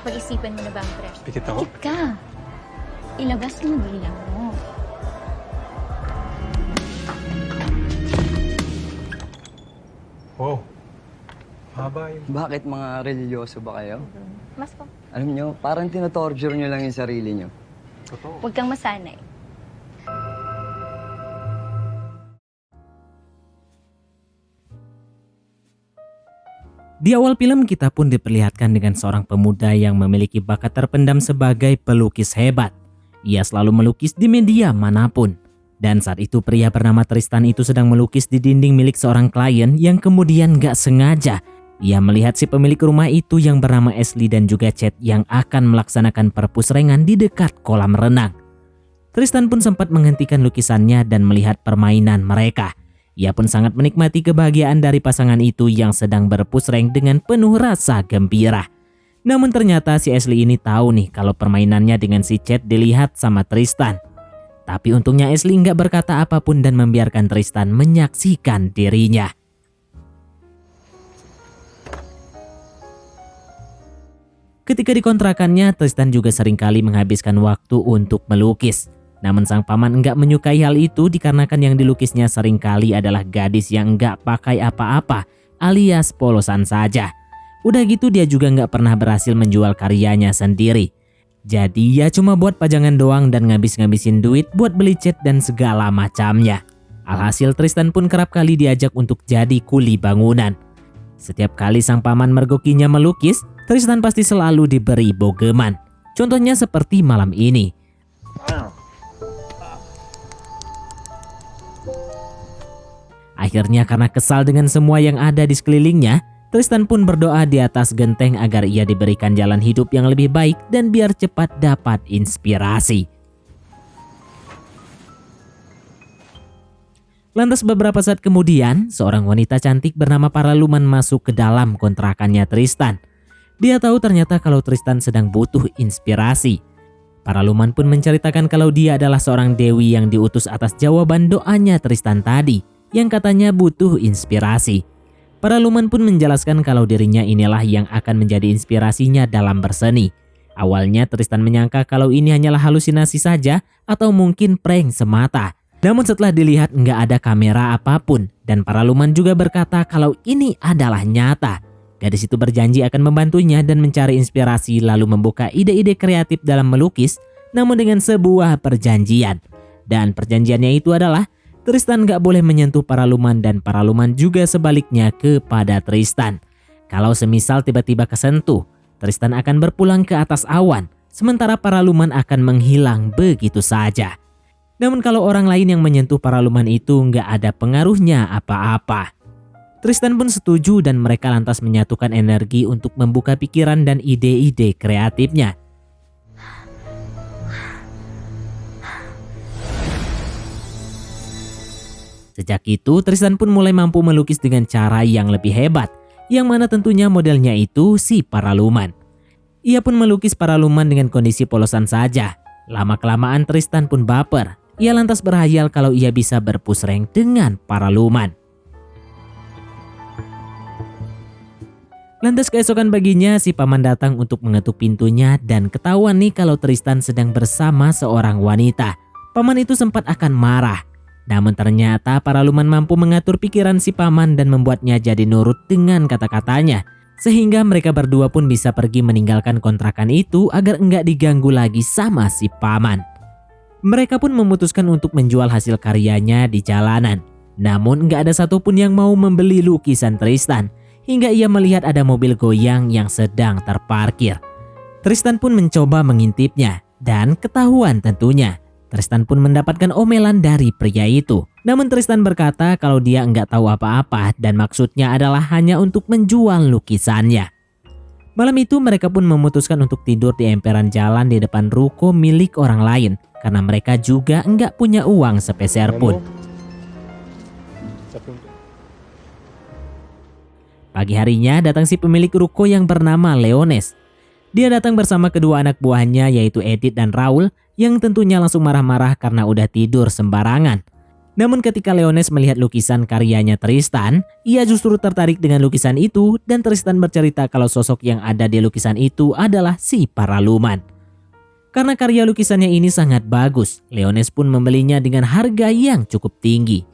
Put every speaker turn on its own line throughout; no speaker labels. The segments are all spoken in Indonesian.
Pag-isipan mo na ba ang crush?
Pikit ako?
Pikit ka. Ilabas mo dila mo.
Wow. Haba yun.
Bakit mga religyoso ba kayo?
Mas po.
Alam nyo, parang tinotorture nyo lang yung sarili nyo.
Totoo.
Huwag kang masanay.
Di awal film kita pun diperlihatkan dengan seorang pemuda yang memiliki bakat terpendam sebagai pelukis hebat. Ia selalu melukis di media manapun. Dan saat itu pria bernama Tristan itu sedang melukis di dinding milik seorang klien yang kemudian gak sengaja ia melihat si pemilik rumah itu yang bernama Ashley dan juga Chad yang akan melaksanakan perpusrengan di dekat kolam renang. Tristan pun sempat menghentikan lukisannya dan melihat permainan mereka. Ia pun sangat menikmati kebahagiaan dari pasangan itu yang sedang berpusreng dengan penuh rasa gembira. Namun ternyata si Ashley ini tahu nih kalau permainannya dengan si Chad dilihat sama Tristan. Tapi untungnya Ashley nggak berkata apapun dan membiarkan Tristan menyaksikan dirinya. Ketika dikontrakannya, Tristan juga seringkali menghabiskan waktu untuk melukis. Namun sang paman enggak menyukai hal itu dikarenakan yang dilukisnya seringkali adalah gadis yang enggak pakai apa-apa alias polosan saja. Udah gitu dia juga enggak pernah berhasil menjual karyanya sendiri. Jadi ya cuma buat pajangan doang dan ngabis-ngabisin duit buat beli cat dan segala macamnya. Alhasil Tristan pun kerap kali diajak untuk jadi kuli bangunan. Setiap kali sang paman mergokinya melukis, Tristan pasti selalu diberi bogeman. Contohnya seperti malam ini. Akhirnya karena kesal dengan semua yang ada di sekelilingnya, Tristan pun berdoa di atas genteng agar ia diberikan jalan hidup yang lebih baik dan biar cepat dapat inspirasi. Lantas beberapa saat kemudian, seorang wanita cantik bernama Paraluman masuk ke dalam kontrakannya Tristan. Dia tahu ternyata kalau Tristan sedang butuh inspirasi. Paraluman pun menceritakan kalau dia adalah seorang dewi yang diutus atas jawaban doanya Tristan tadi, yang katanya butuh inspirasi. Paraluman pun menjelaskan kalau dirinya inilah yang akan menjadi inspirasinya dalam berseni. Awalnya Tristan menyangka kalau ini hanyalah halusinasi saja atau mungkin prank semata. Namun setelah dilihat nggak ada kamera apapun dan Paraluman juga berkata kalau ini adalah nyata. Gadis itu berjanji akan membantunya dan mencari inspirasi lalu membuka ide-ide kreatif dalam melukis namun dengan sebuah perjanjian. Dan perjanjiannya itu adalah Tristan gak boleh menyentuh Paraluman dan Paraluman juga sebaliknya kepada Tristan. Kalau semisal tiba-tiba kesentuh, Tristan akan berpulang ke atas awan, sementara Paraluman akan menghilang begitu saja. Namun kalau orang lain yang menyentuh Paraluman itu gak ada pengaruhnya apa-apa. Tristan pun setuju dan mereka lantas menyatukan energi untuk membuka pikiran dan ide-ide kreatifnya. Sejak itu, Tristan pun mulai mampu melukis dengan cara yang lebih hebat, yang mana tentunya modelnya itu si Paraluman. Ia pun melukis Paraluman dengan kondisi polosan saja. Lama-kelamaan Tristan pun baper. Ia lantas berhayal kalau ia bisa berpusreng dengan Paraluman. Lantas keesokan paginya si paman datang untuk mengetuk pintunya dan ketahuan nih kalau Tristan sedang bersama seorang wanita. Paman itu sempat akan marah. Namun ternyata Paraluman mampu mengatur pikiran si paman dan membuatnya jadi nurut dengan kata-katanya. Sehingga mereka berdua pun bisa pergi meninggalkan kontrakan itu agar enggak diganggu lagi sama si paman. Mereka pun memutuskan untuk menjual hasil karyanya di jalanan. Namun enggak ada satupun yang mau membeli lukisan Tristan. Hingga ia melihat ada mobil goyang yang sedang terparkir. Tristan pun mencoba mengintipnya dan ketahuan tentunya. Tristan pun mendapatkan omelan dari pria itu. Namun Tristan berkata kalau dia enggak tahu apa-apa dan maksudnya adalah hanya untuk menjual lukisannya. Malam itu mereka pun memutuskan untuk tidur di emperan jalan di depan ruko milik orang lain karena mereka juga enggak punya uang sepeser pun. Pagi harinya datang si pemilik ruko yang bernama Leones. Dia datang bersama kedua anak buahnya yaitu Edith dan Raul yang tentunya langsung marah-marah karena udah tidur sembarangan. Namun ketika Leones melihat lukisan karyanya Tristan, ia justru tertarik dengan lukisan itu dan Tristan bercerita kalau sosok yang ada di lukisan itu adalah si Paraluman. Karena karya lukisannya ini sangat bagus, Leones pun membelinya dengan harga yang cukup tinggi.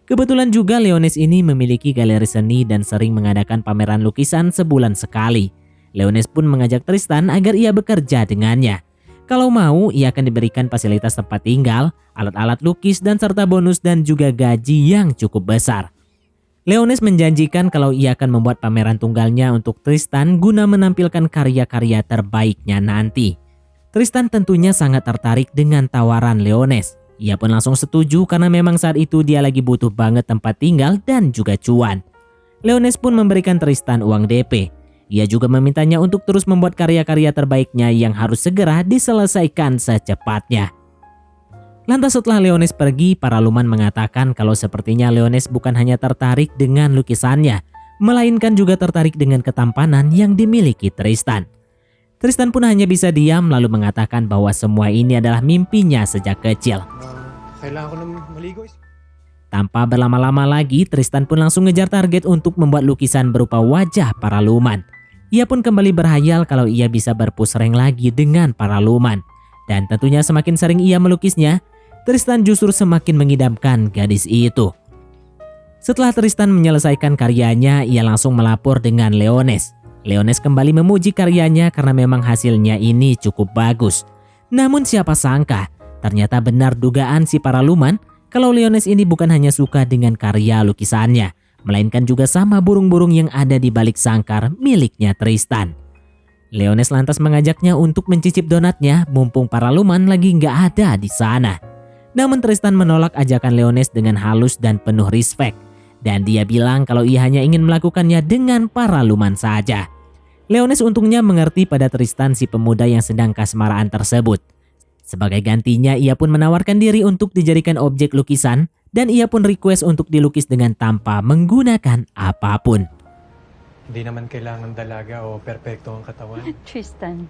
Kebetulan juga Leones ini memiliki galeri seni dan sering mengadakan pameran lukisan sebulan sekali. Leones pun mengajak Tristan agar ia bekerja dengannya. Kalau mau, ia akan diberikan fasilitas tempat tinggal, alat-alat lukis, dan serta bonus dan juga gaji yang cukup besar. Leones menjanjikan kalau ia akan membuat pameran tunggalnya untuk Tristan guna menampilkan karya-karya terbaiknya nanti. Tristan tentunya sangat tertarik dengan tawaran Leones. Ia pun langsung setuju karena memang saat itu dia lagi butuh banget tempat tinggal dan juga cuan. Leones pun memberikan Tristan uang DP. Ia juga memintanya untuk terus membuat karya-karya terbaiknya yang harus segera diselesaikan secepatnya. Lantas setelah Leones pergi, Paraluman mengatakan kalau sepertinya Leones bukan hanya tertarik dengan lukisannya, melainkan juga tertarik dengan ketampanan yang dimiliki Tristan. Tristan pun hanya bisa diam lalu mengatakan bahwa semua ini adalah mimpinya sejak kecil.
Kailangan ko na maligo.
Tanpa berlama-lama lagi, Tristan pun langsung ngejar target untuk membuat lukisan berupa wajah Paraluman. Ia pun kembali berhayal kalau ia bisa berpusreng lagi dengan Paraluman. Dan tentunya semakin sering ia melukisnya, Tristan justru semakin mengidamkan gadis itu. Setelah Tristan menyelesaikan karyanya, ia langsung melapor dengan Leones. Leones kembali memuji karyanya karena memang hasilnya ini cukup bagus. Namun siapa sangka, ternyata benar dugaan si Paraluman kalau Leones ini bukan hanya suka dengan karya lukisannya, melainkan juga sama burung-burung yang ada di balik sangkar miliknya Tristan. Leones lantas mengajaknya untuk mencicip donatnya mumpung Paraluman lagi nggak ada di sana. Namun Tristan menolak ajakan Leones dengan halus dan penuh respek. Dan dia bilang kalau ia hanya ingin melakukannya dengan Paraluman saja. Leones untungnya mengerti pada Tristan si pemuda yang sedang kasmaraan tersebut. Sebagai gantinya ia pun menawarkan diri untuk dijadikan objek lukisan dan ia pun request untuk dilukis dengan tanpa menggunakan apapun.
Hindi naman kailangan dalaga o perpekto ang katawan.
Tristan.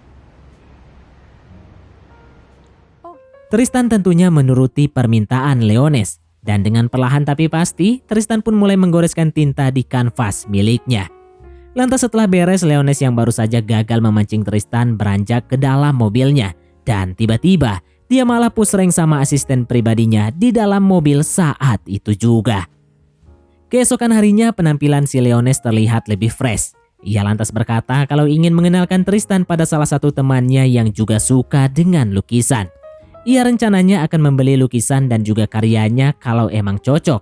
Tristan tentunya menuruti permintaan Leones. Dan dengan perlahan tapi pasti, Tristan pun mulai menggoreskan tinta di kanvas miliknya. Lantas setelah beres, Leones yang baru saja gagal memancing Tristan beranjak ke dalam mobilnya. Dan tiba-tiba, dia malah pusreng sama asisten pribadinya di dalam mobil saat itu juga. Keesokan harinya, penampilan si Leones terlihat lebih fresh. Ia lantas berkata kalau ingin mengenalkan Tristan pada salah satu temannya yang juga suka dengan lukisan. Ia rencananya akan membeli lukisan dan juga karyanya kalau emang cocok.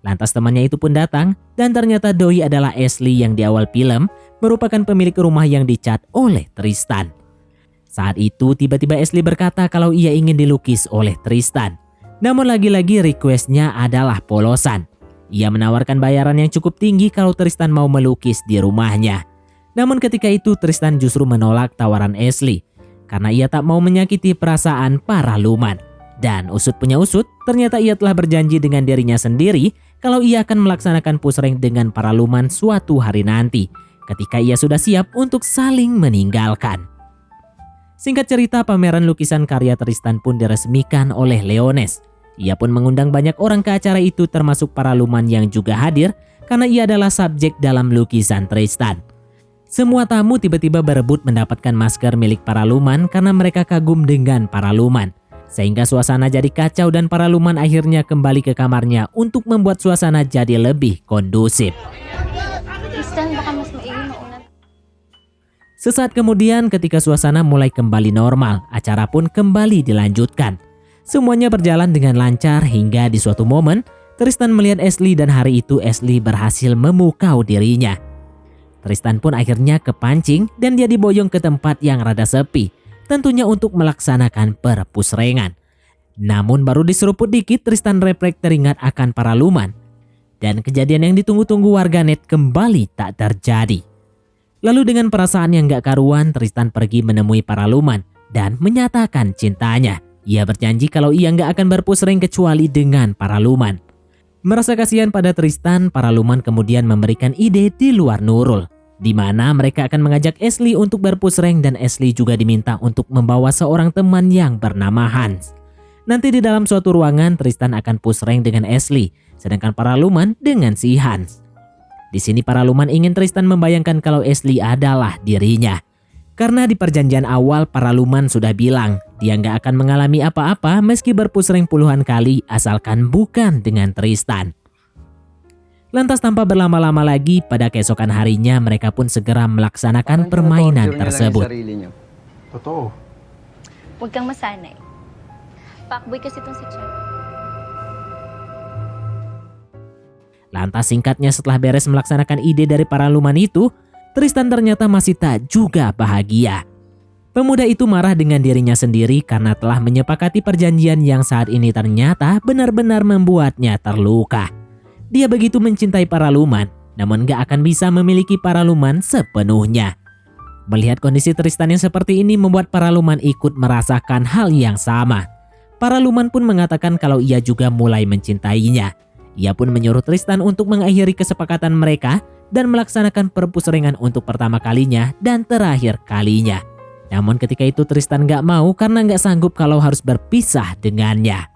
Lantas temannya itu pun datang dan ternyata doi adalah Ashley yang di awal film merupakan pemilik rumah yang dicat oleh Tristan. Saat itu tiba-tiba Ashley berkata kalau ia ingin dilukis oleh Tristan. Namun lagi-lagi requestnya adalah polosan. Ia menawarkan bayaran yang cukup tinggi kalau Tristan mau melukis di rumahnya. Namun ketika itu Tristan justru menolak tawaran Ashley. Karena ia tak mau menyakiti perasaan Paraluman. Dan usut punya usut, ternyata ia telah berjanji dengan dirinya sendiri kalau ia akan melaksanakan pusreng dengan Paraluman suatu hari nanti, ketika ia sudah siap untuk saling meninggalkan. Singkat cerita, pameran lukisan karya Tristan pun diresmikan oleh Leones. Ia pun mengundang banyak orang ke acara itu termasuk Paraluman yang juga hadir karena ia adalah subjek dalam lukisan Tristan. Semua tamu tiba-tiba berebut mendapatkan masker milik Paraluman karena mereka kagum dengan Paraluman. Sehingga suasana jadi kacau dan Paraluman akhirnya kembali ke kamarnya untuk membuat suasana jadi lebih kondusif.
Tristan, baka mas maigi mauna.
Sesaat kemudian ketika suasana mulai kembali normal, acara pun kembali dilanjutkan. Semuanya berjalan dengan lancar hingga di suatu momen, Tristan melihat Ashley dan hari itu Ashley berhasil memukau dirinya. Tristan pun akhirnya kepancing dan dia diboyong ke tempat yang rada sepi, tentunya untuk melaksanakan perpusrengan. Namun baru diseruput dikit Tristan refleks teringat akan Paraluman. Dan kejadian yang ditunggu-tunggu warganet kembali tak terjadi. Lalu dengan perasaan yang gak karuan, Tristan pergi menemui Paraluman dan menyatakan cintanya. Ia berjanji kalau ia gak akan berpusreng kecuali dengan Paraluman. Merasa kasihan pada Tristan, Paraluman kemudian memberikan ide di luar Nurul, di mana mereka akan mengajak Ashley untuk berpusreng dan Ashley juga diminta untuk membawa seorang teman yang bernama Hans. Nanti di dalam suatu ruangan Tristan akan push rank dengan Ashley, sedangkan Paraluman dengan si Hans. Di sini Paraluman ingin Tristan membayangkan kalau Ashley adalah dirinya. Karena di perjanjian awal Paraluman sudah bilang dia nggak akan mengalami apa-apa meski berpush rank puluhan kali asalkan bukan dengan Tristan. Lantas tanpa berlama-lama lagi, pada keesokan harinya mereka pun segera melaksanakan permainan tersebut.
Totoo.
Huwag kang masanay. Fuckboy kasi itong si Chad.
Lantas singkatnya setelah beres melaksanakan ide dari Paraluman itu, Tristan ternyata masih tak juga bahagia. Pemuda itu marah dengan dirinya sendiri karena telah menyepakati perjanjian yang saat ini ternyata benar-benar membuatnya terluka. Dia begitu mencintai Paraluman, namun gak akan bisa memiliki Paraluman sepenuhnya. Melihat kondisi Tristan yang seperti ini membuat Paraluman ikut merasakan hal yang sama. Paraluman pun mengatakan kalau ia juga mulai mencintainya. Ia pun menyuruh Tristan untuk mengakhiri kesepakatan mereka dan melaksanakan perpusrengan untuk pertama kalinya dan terakhir kalinya. Namun ketika itu Tristan gak mau karena gak sanggup kalau harus berpisah dengannya.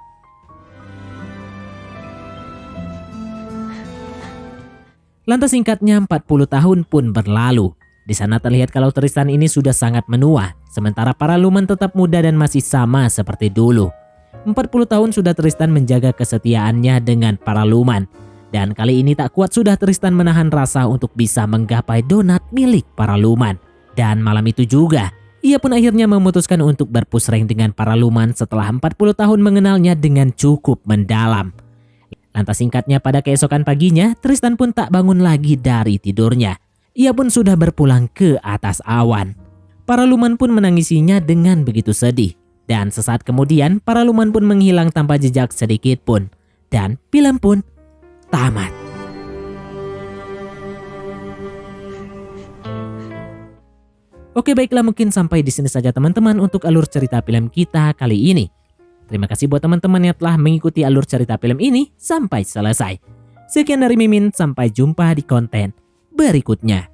Lantas singkatnya 40 tahun pun berlalu. Di sana terlihat kalau Tristan ini sudah sangat menua, sementara Paraluman tetap muda dan masih sama seperti dulu. 40 tahun sudah Tristan menjaga kesetiaannya dengan Paraluman. Dan kali ini tak kuat sudah Tristan menahan rasa untuk bisa menggapai donat milik Paraluman. Dan malam itu juga, ia pun akhirnya memutuskan untuk berpush rank dengan Paraluman setelah 40 tahun mengenalnya dengan cukup mendalam. Lantas singkatnya pada keesokan paginya, Tristan pun tak bangun lagi dari tidurnya. Ia pun sudah berpulang ke atas awan. Paraluman pun menangisinya dengan begitu sedih. Dan sesaat kemudian Paraluman pun menghilang tanpa jejak sedikit pun. Dan film pun tamat. Oke, baiklah, mungkin sampai di sini saja teman-teman untuk alur cerita film kita kali ini. Terima kasih buat teman-teman yang telah mengikuti alur cerita film ini sampai selesai. Sekian dari Mimin, sampai jumpa di konten berikutnya.